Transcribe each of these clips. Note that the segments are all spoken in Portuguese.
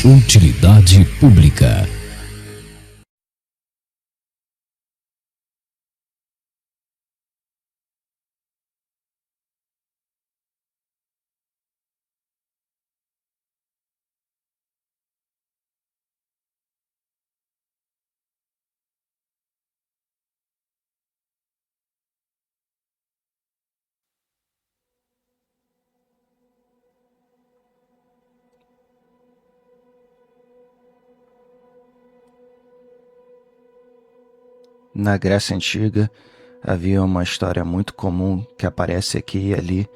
Utilidade pública. Na Grécia Antiga, havia uma história muito comum que aparece aqui e ali,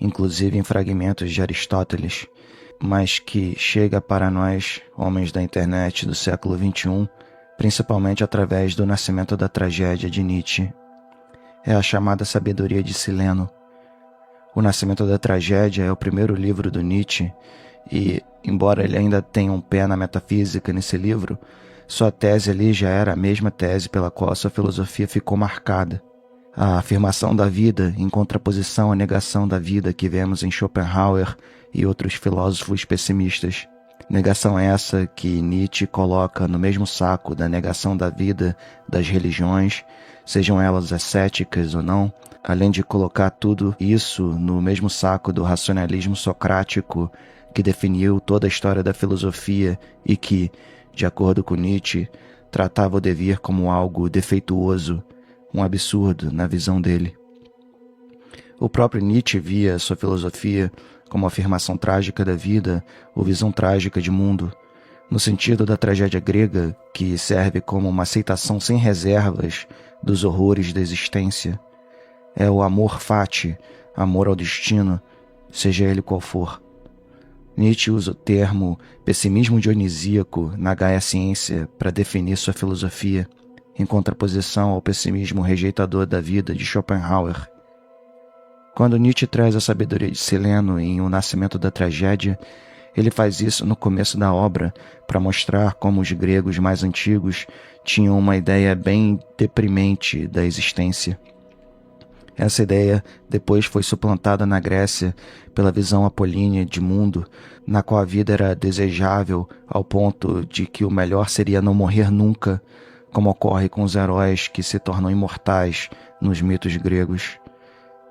inclusive em fragmentos de Aristóteles, mas que chega para nós, homens da internet do século XXI, principalmente através do nascimento da tragédia de Nietzsche. É a chamada Sabedoria de Sileno. O Nascimento da Tragédia é o primeiro livro do Nietzsche e, embora ele ainda tenha um pé na metafísica nesse livro, sua tese ali já era a mesma tese pela qual sua filosofia ficou marcada. A afirmação da vida em contraposição à negação da vida que vemos em Schopenhauer e outros filósofos pessimistas. Negação essa que Nietzsche coloca no mesmo saco da negação da vida das religiões, sejam elas ascéticas ou não, além de colocar tudo isso no mesmo saco do racionalismo socrático que definiu toda a história da filosofia e que, de acordo com Nietzsche, tratava o dever como algo defeituoso, um absurdo na visão dele. O próprio Nietzsche via sua filosofia como afirmação trágica da vida ou visão trágica de mundo, no sentido da tragédia grega, que serve como uma aceitação sem reservas dos horrores da existência. É o amor fati, amor ao destino, seja ele qual for. Nietzsche usa o termo pessimismo dionisíaco na Gaia Ciência para definir sua filosofia, em contraposição ao pessimismo rejeitador da vida de Schopenhauer. Quando Nietzsche traz a sabedoria de Sileno em O Nascimento da Tragédia, ele faz isso no começo da obra para mostrar como os gregos mais antigos tinham uma ideia bem deprimente da existência. Essa ideia depois foi suplantada na Grécia pela visão apolínea de mundo, na qual a vida era desejável ao ponto de que o melhor seria não morrer nunca, como ocorre com os heróis que se tornam imortais nos mitos gregos.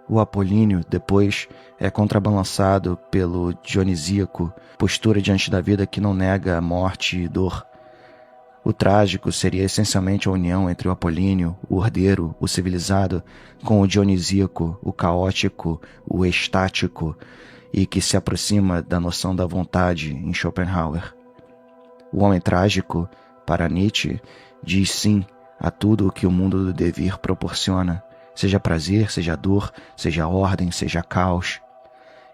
O apolíneo, depois, é contrabalançado pelo dionisíaco, postura diante da vida que não nega a morte e dor. O trágico seria essencialmente a união entre o apolíneo, o ordeiro, o civilizado, com o dionisíaco, o caótico, o estático, e que se aproxima da noção da vontade em Schopenhauer. O homem trágico, para Nietzsche, diz sim a tudo o que o mundo do devir proporciona, seja prazer, seja dor, seja ordem, seja caos.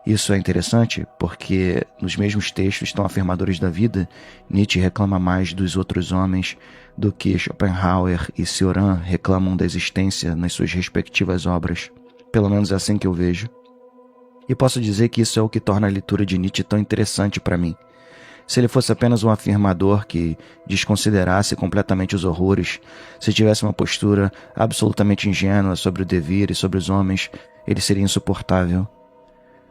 Isso é interessante porque, nos mesmos textos tão afirmadores da vida, Nietzsche reclama mais dos outros homens do que Schopenhauer e Cioran reclamam da existência nas suas respectivas obras. Pelo menos é assim que eu vejo. E posso dizer que isso é o que torna a leitura de Nietzsche tão interessante para mim. Se ele fosse apenas um afirmador que desconsiderasse completamente os horrores, se tivesse uma postura absolutamente ingênua sobre o devir e sobre os homens, ele seria insuportável.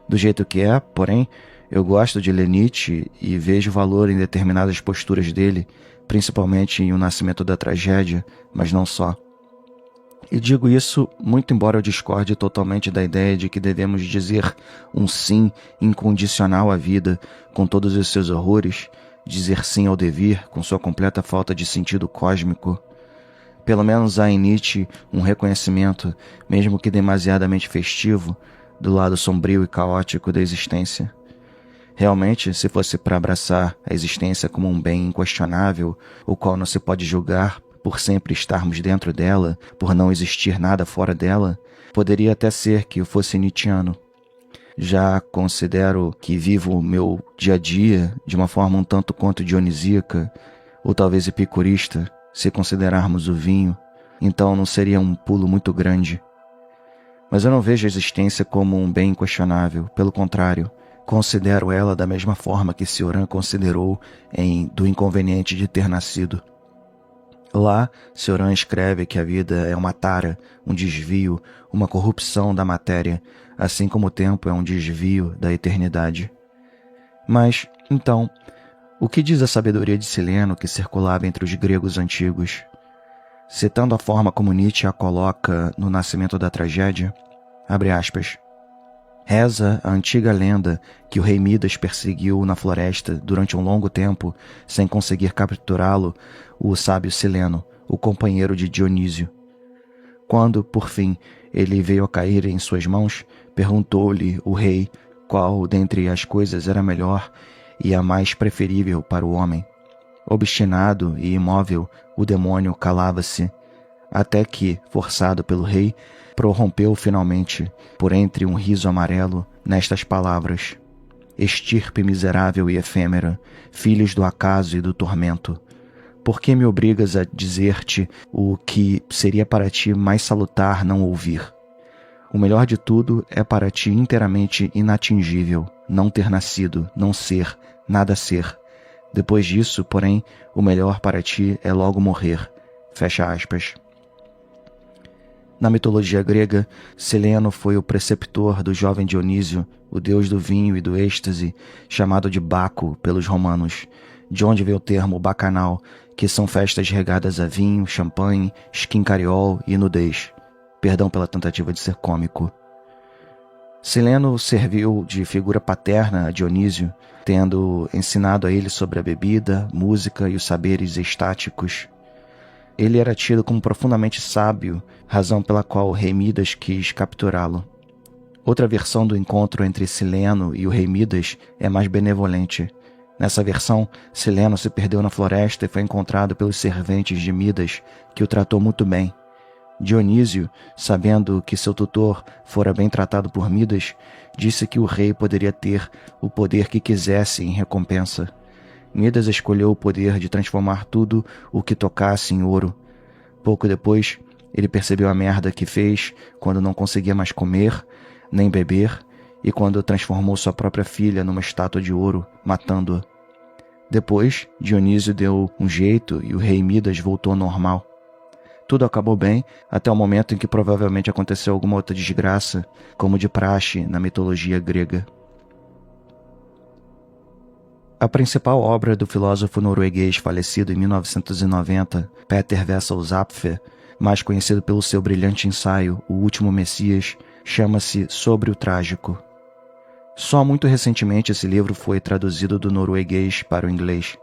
Do jeito que é, porém, eu gosto de ler Nietzsche e vejo valor em determinadas posturas dele, principalmente em O Nascimento da Tragédia, mas não só. E digo isso muito embora eu discorde totalmente da ideia de que devemos dizer um sim incondicional à vida, com todos os seus horrores, dizer sim ao devir, com sua completa falta de sentido cósmico. Pelo menos há em Nietzsche um reconhecimento, mesmo que demasiadamente festivo, do lado sombrio e caótico da existência. Realmente, se fosse para abraçar a existência como um bem inquestionável, o qual não se pode julgar por sempre estarmos dentro dela, por não existir nada fora dela, poderia até ser que eu fosse nietzschiano. Já considero que vivo o meu dia a dia de uma forma um tanto quanto dionisíaca, ou talvez epicurista, se considerarmos o vinho, então não seria um pulo muito grande. Mas eu não vejo a existência como um bem inquestionável, pelo contrário, considero ela da mesma forma que Cioran considerou em Do Inconveniente de Ter Nascido. Lá, Cioran escreve que a vida é uma tara, um desvio, uma corrupção da matéria, assim como o tempo é um desvio da eternidade. Mas, então, O que diz a sabedoria de Sileno que circulava entre os gregos antigos? Citando a forma como Nietzsche a coloca no Nascimento da Tragédia, abre aspas, reza a antiga lenda que o rei Midas perseguiu na floresta durante um longo tempo, sem conseguir capturá-lo, o sábio Sileno, o companheiro de Dionísio. Quando, por fim, ele veio a cair em suas mãos, perguntou-lhe o rei qual dentre as coisas era melhor e a mais preferível para o homem. Obstinado e imóvel, o demônio calava-se, até que, forçado pelo rei, prorrompeu finalmente, por entre um riso amarelo, nestas palavras: estirpe miserável e efêmera, filhos do acaso e do tormento, por que me obrigas a dizer-te o que seria para ti mais salutar não ouvir? O melhor de tudo é para ti inteiramente inatingível, não ter nascido, não ser, nada ser. Depois disso, porém, o melhor para ti é logo morrer. Fecha aspas. Na mitologia grega, Sileno foi o preceptor do jovem Dionísio, o deus do vinho e do êxtase, chamado de Baco pelos romanos, de onde veio o termo bacanal, que são festas regadas a vinho, champanhe, esquincariol e nudez. Perdão pela tentativa de ser cômico. Sileno serviu de figura paterna a Dionísio, tendo ensinado a ele sobre a bebida, música e os saberes estáticos. Ele era tido como profundamente sábio, razão pela qual o rei Midas quis capturá-lo. Outra versão do encontro entre Sileno e o rei Midas é mais benevolente. Nessa versão, Sileno se perdeu na floresta e foi encontrado pelos serventes de Midas, que o tratou muito bem. Dionísio, sabendo que seu tutor fora bem tratado por Midas, disse que o rei poderia ter o poder que quisesse em recompensa. Midas escolheu o poder de transformar tudo o que tocasse em ouro. Pouco depois, ele percebeu a merda que fez quando não conseguia mais comer, nem beber, e quando transformou sua própria filha numa estátua de ouro, matando-a. Depois, Dionísio deu um jeito e o rei Midas voltou ao normal. Tudo acabou bem, até o momento em que provavelmente aconteceu alguma outra desgraça, como de praxe na mitologia grega. A principal obra do filósofo norueguês falecido em 1990, Peter Wessel Zapfe, mais conhecido pelo seu brilhante ensaio O Último Messias, chama-se Sobre o Trágico. Só muito recentemente esse livro foi traduzido do norueguês para o inglês.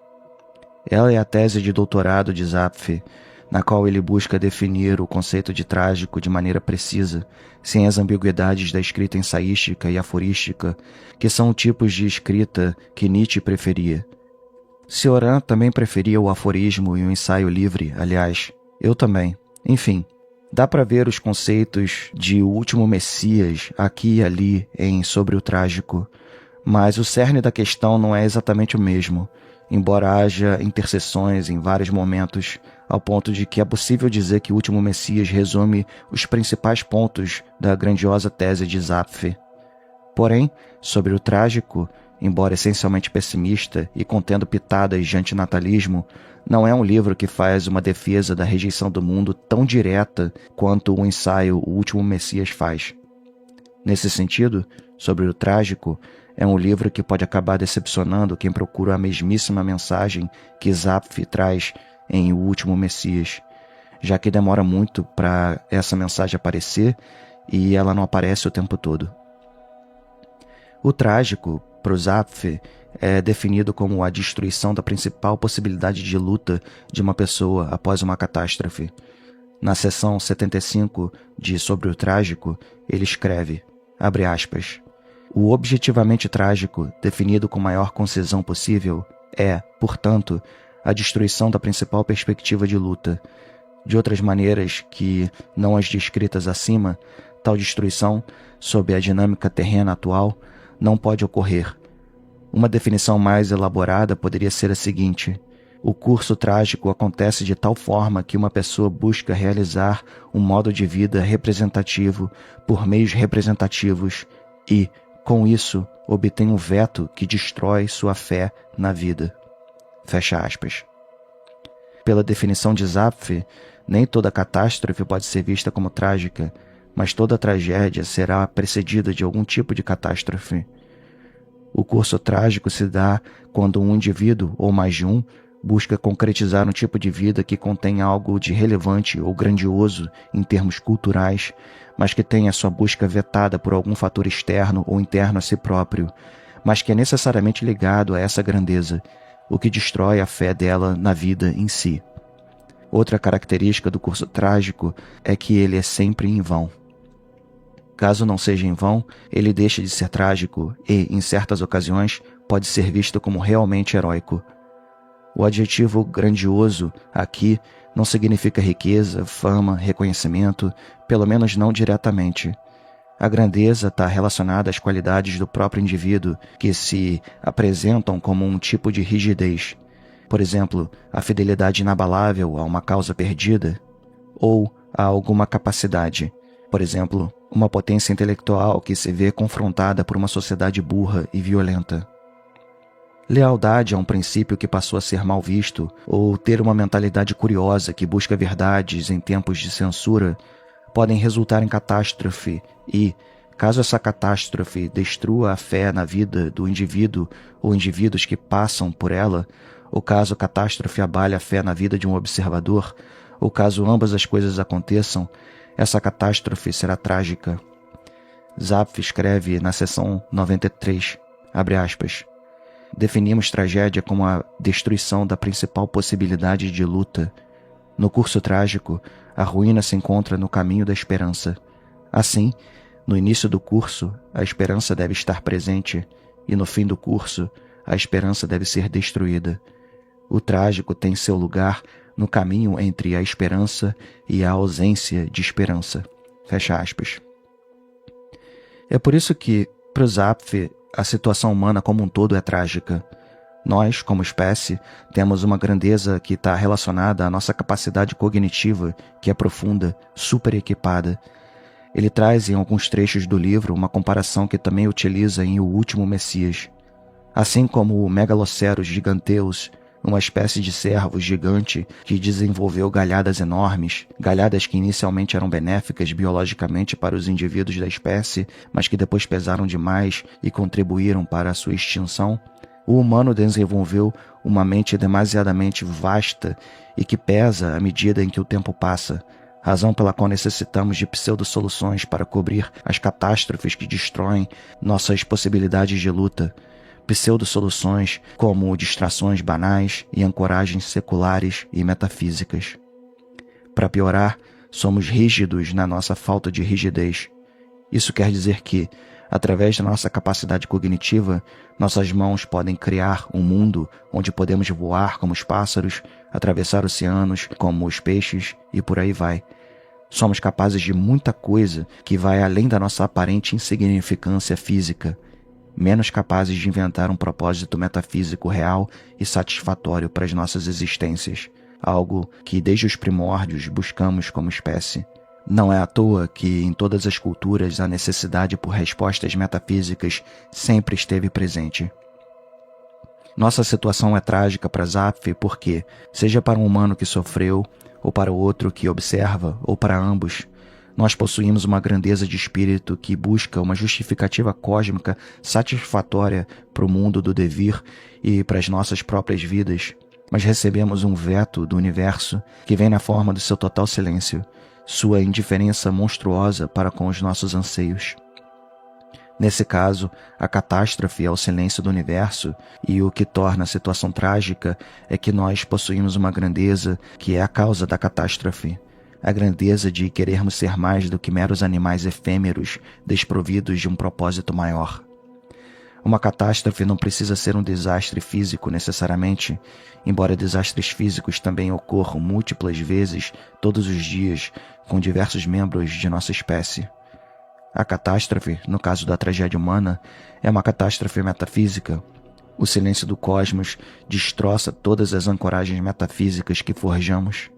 Ela é a tese de doutorado de Zapfe, na qual ele busca definir o conceito de trágico de maneira precisa, sem as ambiguidades da escrita ensaística e aforística, que são tipos de escrita que Nietzsche preferia. Cioran também preferia o aforismo e o ensaio livre, aliás, eu também. Enfim, dá para ver os conceitos de O Último Messias aqui e ali em Sobre o Trágico, mas o cerne da questão não é exatamente o mesmo, embora haja interseções em vários momentos, ao ponto de que é possível dizer que O Último Messias resume os principais pontos da grandiosa tese de Zapfe. Porém, Sobre o Trágico, embora essencialmente pessimista e contendo pitadas de antinatalismo, não é um livro que faz uma defesa da rejeição do mundo tão direta quanto o ensaio O Último Messias faz. Nesse sentido, Sobre o Trágico é um livro que pode acabar decepcionando quem procura a mesmíssima mensagem que Zapfe traz em O Último Messias, já que demora muito para essa mensagem aparecer e ela não aparece o tempo todo. O trágico, para Zapfe, é definido como a destruição da principal possibilidade de luta de uma pessoa após uma catástrofe. Na seção 75 de Sobre o Trágico, ele escreve, abre aspas, o objetivamente trágico, definido com maior concisão possível, é, portanto, a destruição da principal perspectiva de luta. De outras maneiras que não as descritas acima, tal destruição, sob a dinâmica terrena atual, não pode ocorrer. Uma definição mais elaborada poderia ser a seguinte: o curso trágico acontece de tal forma que uma pessoa busca realizar um modo de vida representativo por meios representativos e, com isso, obtém um veto que destrói sua fé na vida. Fecha aspas. Pela definição de Zapfe, nem toda catástrofe pode ser vista como trágica, mas toda tragédia será precedida de algum tipo de catástrofe. O curso trágico se dá quando um indivíduo, ou mais de um, busca concretizar um tipo de vida que contém algo de relevante ou grandioso em termos culturais, mas que tem a sua busca vetada por algum fator externo ou interno a si próprio, mas que é necessariamente ligado a essa grandeza, o que destrói a fé dela na vida em si. Outra característica do curso trágico é que ele é sempre em vão. Caso não seja em vão, ele deixa de ser trágico e, em certas ocasiões, pode ser visto como realmente heróico. O adjetivo grandioso aqui não significa riqueza, fama, reconhecimento, pelo menos não diretamente. A grandeza está relacionada às qualidades do próprio indivíduo que se apresentam como um tipo de rigidez. Por exemplo, a fidelidade inabalável a uma causa perdida, ou a alguma capacidade. Por exemplo, uma potência intelectual que se vê confrontada por uma sociedade burra e violenta. Lealdade é um princípio que passou a ser mal visto, ou ter uma mentalidade curiosa que busca verdades em tempos de censura, podem resultar em catástrofe e, caso essa catástrofe destrua a fé na vida do indivíduo ou indivíduos que passam por ela, ou caso a catástrofe abale a fé na vida de um observador, ou caso ambas as coisas aconteçam, essa catástrofe será trágica. Zapf escreve na seção 93, abre aspas, definimos tragédia como a destruição da principal possibilidade de luta. No curso trágico, a ruína se encontra no caminho da esperança. Assim, no início do curso, a esperança deve estar presente, e no fim do curso, a esperança deve ser destruída. O trágico tem seu lugar no caminho entre a esperança e a ausência de esperança. Fecha aspas. É por isso que, para o Zapf, a situação humana como um todo é trágica. Nós, como espécie, temos uma grandeza que está relacionada à nossa capacidade cognitiva, que é profunda, super equipada. Ele traz em alguns trechos do livro uma comparação que também utiliza em O Último Messias. Assim como o Megaloceros giganteus, uma espécie de cervo gigante que desenvolveu galhadas enormes, galhadas que inicialmente eram benéficas biologicamente para os indivíduos da espécie, mas que depois pesaram demais e contribuíram para a sua extinção, o humano desenvolveu uma mente demasiadamente vasta e que pesa à medida em que o tempo passa, razão pela qual necessitamos de pseudo-soluções para cobrir as catástrofes que destroem nossas possibilidades de luta, pseudo-soluções como distrações banais e ancoragens seculares e metafísicas. Para piorar, somos rígidos na nossa falta de rigidez. Isso quer dizer que, através da nossa capacidade cognitiva, nossas mãos podem criar um mundo onde podemos voar como os pássaros, atravessar oceanos como os peixes e por aí vai. Somos capazes de muita coisa que vai além da nossa aparente insignificância física, menos capazes de inventar um propósito metafísico real e satisfatório para as nossas existências, algo que desde os primórdios buscamos como espécie. Não é à toa que em todas as culturas a necessidade por respostas metafísicas sempre esteve presente. Nossa situação é trágica para Zapf porque, seja para um humano que sofreu, ou para o outro que observa, ou para ambos, nós possuímos uma grandeza de espírito que busca uma justificativa cósmica satisfatória para o mundo do devir e para as nossas próprias vidas, mas recebemos um veto do universo que vem na forma do seu total silêncio, sua indiferença monstruosa para com os nossos anseios. Nesse caso, a catástrofe é o silêncio do universo, e o que torna a situação trágica é que nós possuímos uma grandeza que é a causa da catástrofe. A grandeza de querermos ser mais do que meros animais efêmeros, desprovidos de um propósito maior. Uma catástrofe não precisa ser um desastre físico necessariamente, embora desastres físicos também ocorram múltiplas vezes, todos os dias, com diversos membros de nossa espécie. A catástrofe, no caso da tragédia humana, é uma catástrofe metafísica. O silêncio do cosmos destroça todas as ancoragens metafísicas que forjamos.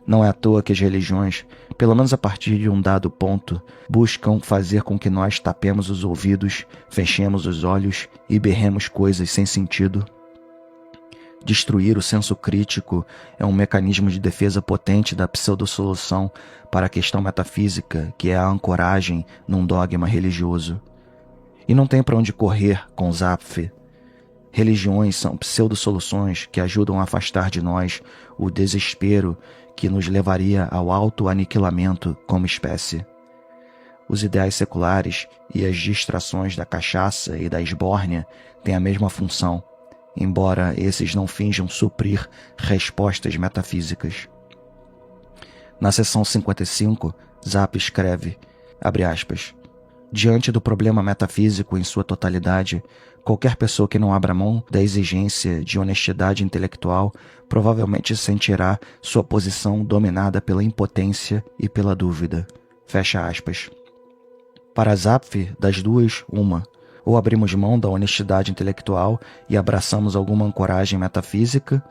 Não é à toa que as religiões, pelo menos a partir de um dado ponto, buscam fazer com que nós tapemos os ouvidos, fechemos os olhos e berremos coisas sem sentido. Destruir o senso crítico é um mecanismo de defesa potente da pseudo-solução para a questão metafísica, que é a ancoragem num dogma religioso. E não tem para onde correr com Zapf. Religiões são pseudo-soluções que ajudam a afastar de nós o desespero que nos levaria ao auto-aniquilamento como espécie. Os ideais seculares e as distrações da cachaça e da esbórnia têm a mesma função, embora esses não finjam suprir respostas metafísicas. Na seção 55, Zapf escreve, abre aspas, diante do problema metafísico em sua totalidade, qualquer pessoa que não abra mão da exigência de honestidade intelectual provavelmente sentirá sua posição dominada pela impotência e pela dúvida. Fecha aspas. Para Zapf, das duas, uma. Ou abrimos mão da honestidade intelectual e abraçamos alguma ancoragem metafísica,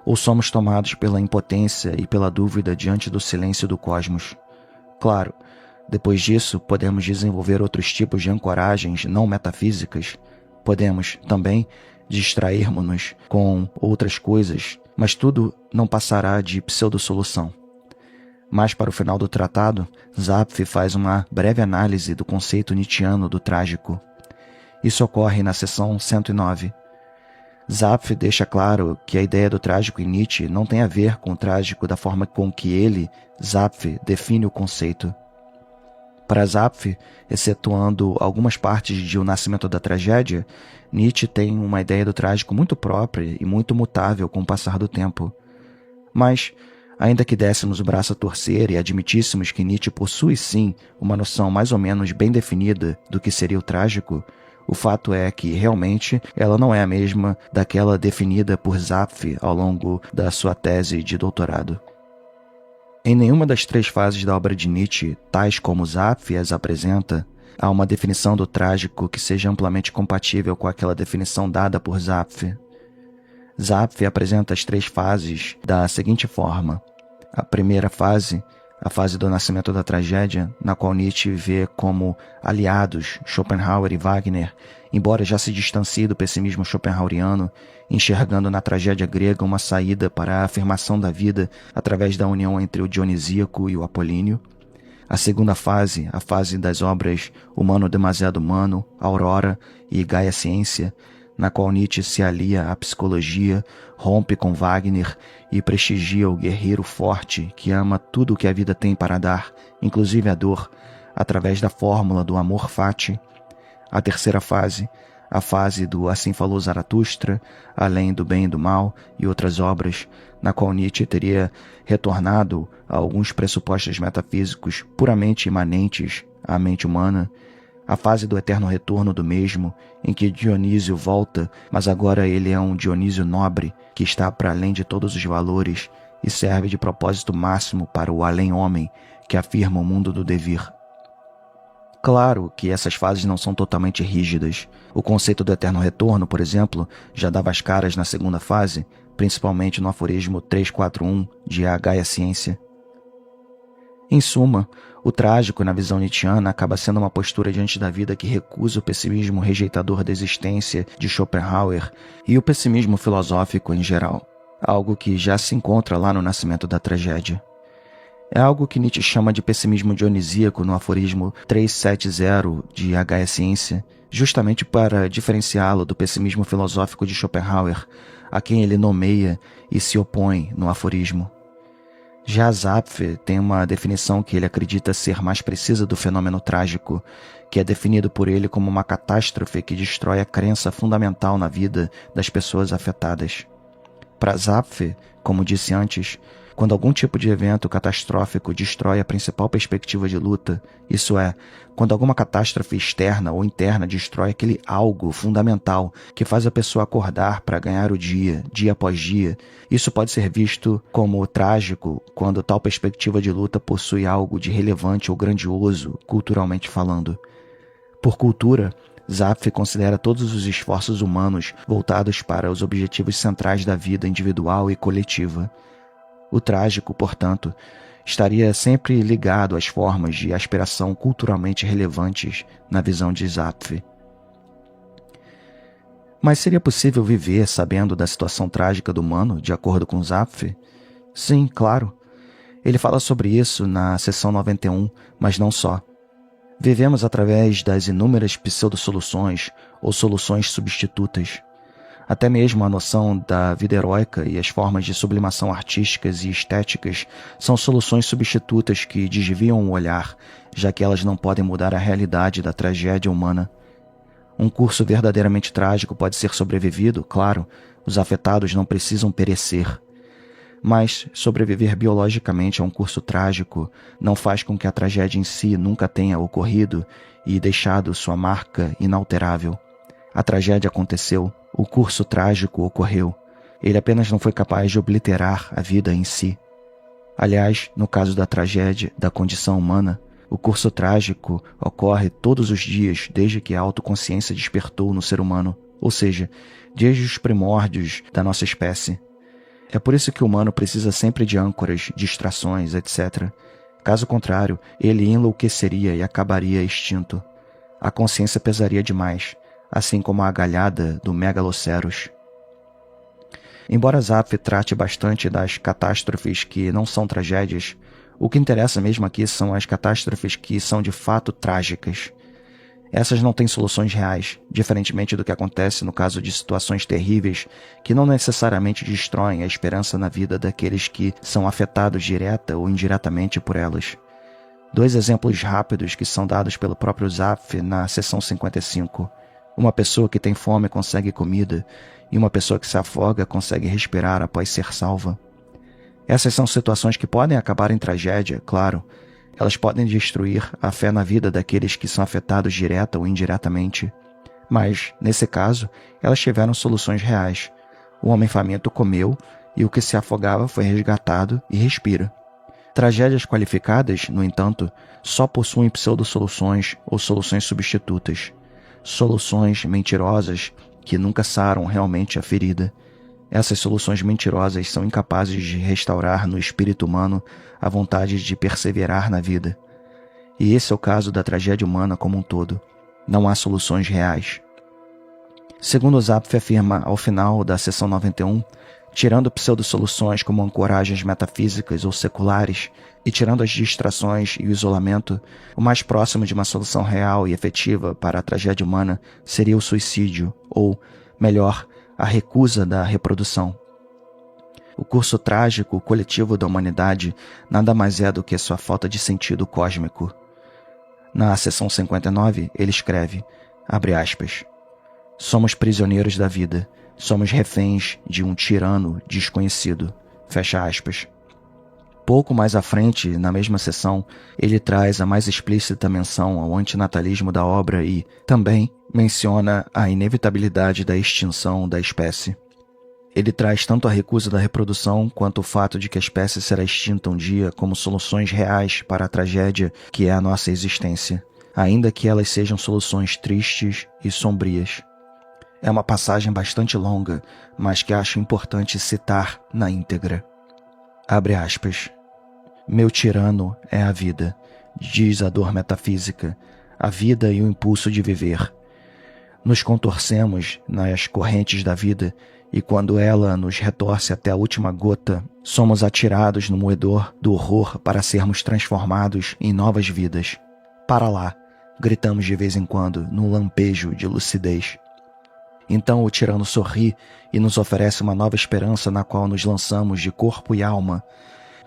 ou somos tomados pela impotência e pela dúvida diante do silêncio do cosmos. Claro, depois disso, podemos desenvolver outros tipos de ancoragens não metafísicas. Podemos, também, distrairmos-nos com outras coisas, mas tudo não passará de pseudo-solução. Mais para o final do tratado, Zapf faz uma breve análise do conceito nietzschiano do trágico. Isso ocorre na seção 109. Zapf deixa claro que a ideia do trágico em Nietzsche não tem a ver com o trágico da forma com que ele, Zapf, define o conceito. Para Zapf, excetuando algumas partes de O Nascimento da Tragédia, Nietzsche tem uma ideia do trágico muito própria e muito mutável com o passar do tempo. Mas, ainda que dessemos o braço a torcer e admitíssemos que Nietzsche possui sim uma noção mais ou menos bem definida do que seria o trágico, o fato é que, realmente, ela não é a mesma daquela definida por Zapf ao longo da sua tese de doutorado. Em nenhuma das três fases da obra de Nietzsche, tais como Zapf as apresenta, há uma definição do trágico que seja amplamente compatível com aquela definição dada por Zapf. Zapf apresenta as três fases da seguinte forma. A primeira fase, a fase do nascimento da tragédia, na qual Nietzsche vê como aliados Schopenhauer e Wagner, embora já se distancie do pessimismo schopenhaueriano, enxergando na tragédia grega uma saída para a afirmação da vida através da união entre o dionisíaco e o apolíneo. A segunda fase, a fase das obras Humano Demasiado Humano, Aurora e Gaia Ciência, na qual Nietzsche se alia à psicologia, rompe com Wagner e prestigia o guerreiro forte que ama tudo o que a vida tem para dar, inclusive a dor, através da fórmula do amor fati. A terceira fase, a fase do Assim Falou Zaratustra, Além do Bem e do Mal e outras obras, na qual Nietzsche teria retornado a alguns pressupostos metafísicos puramente imanentes à mente humana, a fase do eterno retorno do mesmo, em que Dionísio volta, mas agora ele é um Dionísio nobre, que está para além de todos os valores e serve de propósito máximo para o além-homem, que afirma o mundo do devir. Claro que essas fases não são totalmente rígidas. O conceito do eterno retorno, por exemplo, já dava as caras na segunda fase, principalmente no aforismo 341 de A Gaia Ciência. Em suma, o trágico, na visão nietzschiana, acaba sendo uma postura diante da vida que recusa o pessimismo rejeitador da existência de Schopenhauer e o pessimismo filosófico em geral, algo que já se encontra lá no Nascimento da Tragédia. É algo que Nietzsche chama de pessimismo dionisíaco no aforismo 370 de A Gaia Ciência, justamente para diferenciá-lo do pessimismo filosófico de Schopenhauer, a quem ele nomeia e se opõe no aforismo. Já Zapf tem uma definição que ele acredita ser mais precisa do fenômeno trágico, que é definido por ele como uma catástrofe que destrói a crença fundamental na vida das pessoas afetadas. Para Zapf, como disse antes, quando algum tipo de evento catastrófico destrói a principal perspectiva de luta, isso é, quando alguma catástrofe externa ou interna destrói aquele algo fundamental que faz a pessoa acordar para ganhar o dia após dia, isso pode ser visto como trágico quando tal perspectiva de luta possui algo de relevante ou grandioso, culturalmente falando. Por cultura, Zapf considera todos os esforços humanos voltados para os objetivos centrais da vida individual e coletiva. O trágico, portanto, estaria sempre ligado às formas de aspiração culturalmente relevantes na visão de Zapf. Mas seria possível viver sabendo da situação trágica do humano, de acordo com Zapf? Sim, claro. Ele fala sobre isso na seção 91, mas não só. Vivemos através das inúmeras pseudo-soluções ou soluções substitutas. Até mesmo a noção da vida heróica e as formas de sublimação artísticas e estéticas são soluções substitutas que desviam o olhar, já que elas não podem mudar a realidade da tragédia humana. Um curso verdadeiramente trágico pode ser sobrevivido, claro, os afetados não precisam perecer. Mas sobreviver biologicamente a um curso trágico não faz com que a tragédia em si nunca tenha ocorrido e deixado sua marca inalterável. A tragédia aconteceu, o curso trágico ocorreu. Ele apenas não foi capaz de obliterar a vida em si. Aliás, no caso da tragédia da condição humana, o curso trágico ocorre todos os dias desde que a autoconsciência despertou no ser humano, ou seja, desde os primórdios da nossa espécie. É por isso que o humano precisa sempre de âncoras, distrações, etc. Caso contrário, ele enlouqueceria e acabaria extinto. A consciência pesaria demais, assim como a galhada do Megaloceros. Embora Zapf trate bastante das catástrofes que não são tragédias, o que interessa mesmo aqui são as catástrofes que são de fato trágicas. Essas não têm soluções reais, diferentemente do que acontece no caso de situações terríveis que não necessariamente destroem a esperança na vida daqueles que são afetados direta ou indiretamente por elas. 2 exemplos rápidos que são dados pelo próprio Zapf na seção 55. Uma pessoa que tem fome consegue comida, e uma pessoa que se afoga consegue respirar após ser salva. Essas são situações que podem acabar em tragédia, claro. Elas podem destruir a fé na vida daqueles que são afetados direta ou indiretamente. Mas, nesse caso, elas tiveram soluções reais. O homem faminto comeu e o que se afogava foi resgatado e respira. Tragédias qualificadas, no entanto, só possuem pseudo-soluções ou soluções substitutas. Soluções mentirosas que nunca saram realmente a ferida. Essas soluções mentirosas são incapazes de restaurar no espírito humano a vontade de perseverar na vida. E esse é o caso da tragédia humana como um todo. Não há soluções reais. Segundo Zapf afirma ao final da seção 91, tirando pseudo-soluções como ancoragens metafísicas ou seculares e tirando as distrações e o isolamento, o mais próximo de uma solução real e efetiva para a tragédia humana seria o suicídio, ou, melhor, a recusa da reprodução. O curso trágico coletivo da humanidade nada mais é do que sua falta de sentido cósmico. Na seção 59, ele escreve, abre aspas, somos prisioneiros da vida, somos reféns de um tirano desconhecido, fecha aspas. Pouco mais à frente, na mesma seção, ele traz a mais explícita menção ao antinatalismo da obra e, também, menciona a inevitabilidade da extinção da espécie. Ele traz tanto a recusa da reprodução quanto o fato de que a espécie será extinta um dia como soluções reais para a tragédia que é a nossa existência, ainda que elas sejam soluções tristes e sombrias. É uma passagem bastante longa, mas que acho importante citar na íntegra. Abre aspas. Meu tirano é a vida, diz a dor metafísica, a vida e o impulso de viver. Nos contorcemos nas correntes da vida e quando ela nos retorce até a última gota, somos atirados no moedor do horror para sermos transformados em novas vidas. Para lá, gritamos de vez em quando, num lampejo de lucidez. Então o tirano sorri e nos oferece uma nova esperança na qual nos lançamos de corpo e alma.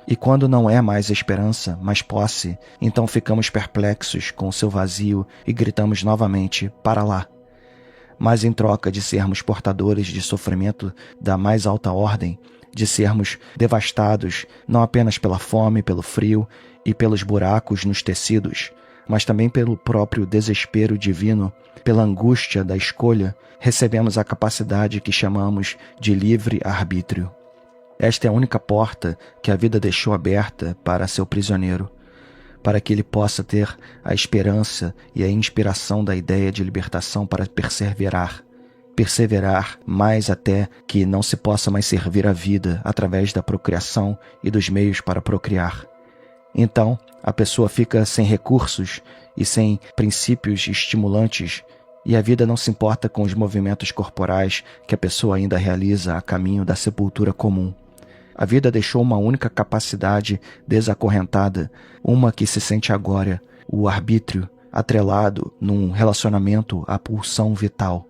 E quando não é mais esperança, mas posse, então ficamos perplexos com o seu vazio e gritamos novamente, para lá. Mas em troca de sermos portadores de sofrimento da mais alta ordem, de sermos devastados não apenas pela fome, pelo frio e pelos buracos nos tecidos, mas também pelo próprio desespero divino, pela angústia da escolha, recebemos a capacidade que chamamos de livre arbítrio. Esta é a única porta que a vida deixou aberta para seu prisioneiro, para que ele possa ter a esperança e a inspiração da ideia de libertação para perseverar mais até que não se possa mais servir a vida através da procriação e dos meios para procriar. Então, a pessoa fica sem recursos e sem princípios estimulantes, e a vida não se importa com os movimentos corporais que a pessoa ainda realiza a caminho da sepultura comum. A vida deixou uma única capacidade desacorrentada, uma que se sente agora, o arbítrio, atrelado num relacionamento à pulsão vital.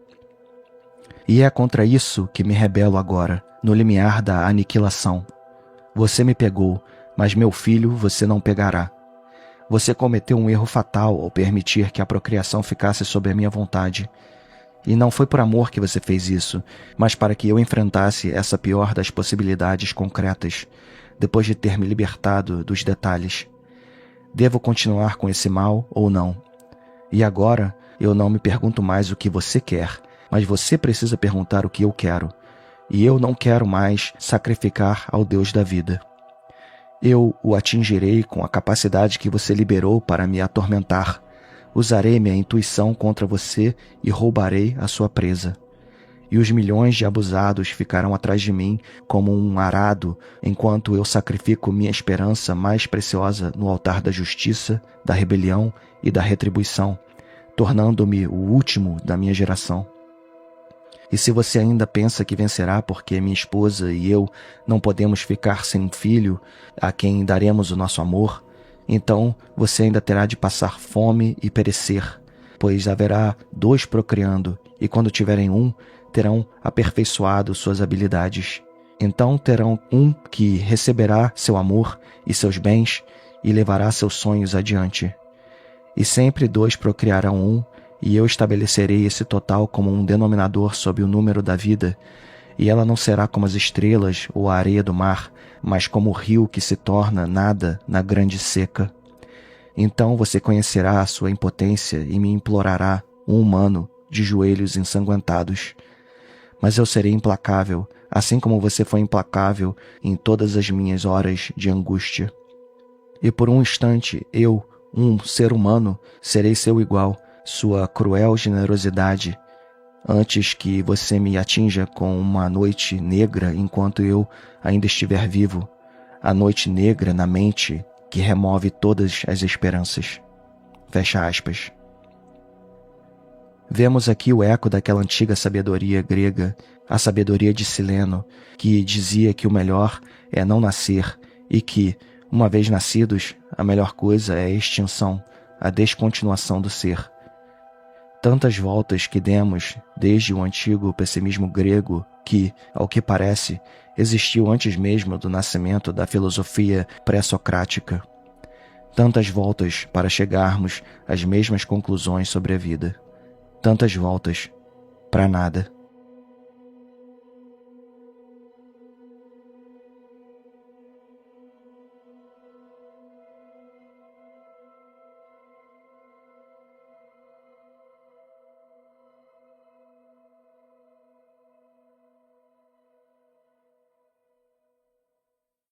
E é contra isso que me rebelo agora, no limiar da aniquilação. Você me pegou, mas meu filho você não pegará. Você cometeu um erro fatal ao permitir que a procriação ficasse sob a minha vontade. E não foi por amor que você fez isso, mas para que eu enfrentasse essa pior das possibilidades concretas, depois de ter me libertado dos detalhes. Devo continuar com esse mal ou não? E agora, eu não me pergunto mais o que você quer, mas você precisa perguntar o que eu quero. E eu não quero mais sacrificar ao Deus da vida. Eu o atingirei com a capacidade que você liberou para me atormentar. Usarei minha intuição contra você e roubarei a sua presa. E os milhões de abusados ficarão atrás de mim como um arado, enquanto eu sacrifico minha esperança mais preciosa no altar da justiça, da rebelião e da retribuição, tornando-me o último da minha geração. E se você ainda pensa que vencerá porque minha esposa e eu não podemos ficar sem um filho a quem daremos o nosso amor, então você ainda terá de passar fome e perecer, pois haverá 2 procriando, e quando tiverem um, terão aperfeiçoado suas habilidades. Então terão um que receberá seu amor e seus bens e levará seus sonhos adiante. E sempre 2 procriarão um, e eu estabelecerei esse total como um denominador sob o número da vida, e ela não será como as estrelas ou a areia do mar, mas como o rio que se torna nada na grande seca. Então você conhecerá a sua impotência e me implorará, um humano, de joelhos ensanguentados. Mas eu serei implacável, assim como você foi implacável em todas as minhas horas de angústia. E por um instante, eu, um ser humano, serei seu igual, sua cruel generosidade, antes que você me atinja com uma noite negra enquanto eu ainda estiver vivo, a noite negra na mente que remove todas as esperanças. Fecha aspas. Vemos aqui o eco daquela antiga sabedoria grega, a sabedoria de Sileno, que dizia que o melhor é não nascer e que, uma vez nascidos, a melhor coisa é a extinção, a descontinuação do ser. Tantas voltas que demos desde o antigo pessimismo grego que, ao que parece, existiu antes mesmo do nascimento da filosofia pré-socrática. Tantas voltas para chegarmos às mesmas conclusões sobre a vida. Tantas voltas para nada.